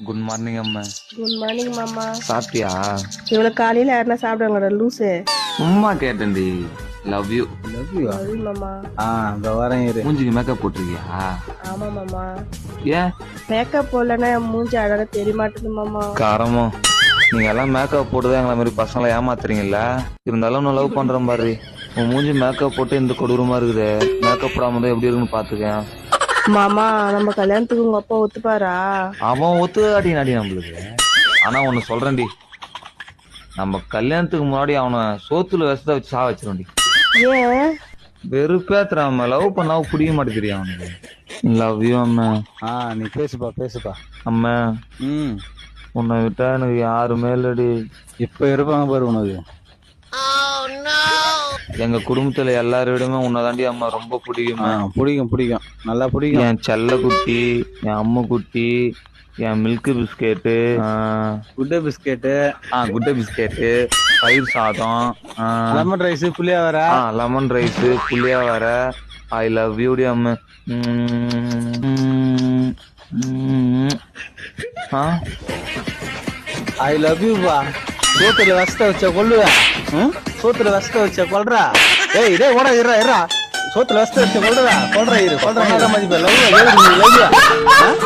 Good morning அம்மா. Good morning மாமா. சாப்பிட்டியா? இவ்வளவு காலையில யாருன்னா சாப்பிடுவாங்கடா லூசு. சும்மா கேட்டேன்டி. Love you. லவ் யூ சரி மாமா. இந்த வாரம் இரு. மூஞ்சிக்கு மேக்கப் போட்டிருக்கியா? ஆமா மாமா. ஏன் மேக்கப் போடலன்னா மூஞ்சி அழகா தெரிய மாட்டேது மாமா. காரமோ நீங்க எல்லாம் மேக்கப் போட்டுதான் எங்களை மாதிரி பசங்களை ஏமாத்துறீங்கல்ல. இருந்தாலும் நான் லவ் பண்றேன் பாரு. உன் மூஞ்சி மேக்கப் போட்டு இந்த கொடூரமா இருக்குது. மேக்கப் போடாம தான் எப்படி இருக்குன்னு பாத்துக்கேன். மாமா நம்ம கல்யாணத்துக்கு உங்க அப்பா ஒத்துப்பாரா? அவன் ஒத்துக்காட்டி நாடி நம்மளுக்கு. ஆனா ஒண்ணு சொல்றேன்டி, நம்ம கல்யாணத்துக்கு முன்னாடி அவனை சோத்துல விஷத்தை வச்சு சா வச்சிருவோண்டி. ஏன்? வெறுப்பேத்துறான். லவ் பண்ணா புடிக்க மாட்டேங்கிறியா அவனுக்கு. லவ் யூ அம்மா. நீ பேசுப்பா. அம்மா ம் உன்னை விட்டா எனக்கு யாருமே இல்லடி. இப்ப இருப்பாங்க பாரு உனக்கு. எங்க குடும்பத்துல எல்லாரை விடமே உன்னதாண்டி அம்மா ரொம்ப பிடிக்குமா. பிடிக்கும் நல்லா பிடிக்கும். என் செல்ல குட்டி, என் அம்மு குட்டி, என் மில்க் பிஸ்கெட்டு, குட்டை பிஸ்கெட்டு, குட்டை பிஸ்கெட்டு, பயிர் சாதம், லெமன் ரைஸ், புளியாவர, லெமன் ரைஸ், புளியாவர. ஐ லவ் யூ டி அம்மு. ஐ லவ் யூ பா. சோத்துல வசத்த வச்ச கொல்லுவேன். சோத்துல வசத்த வச்ச கொல்றா. டேய் ஓட இருறா. சோத்துல வசத்த வச்ச கொல்றா. கொல்றா மதிப்பா. லவ்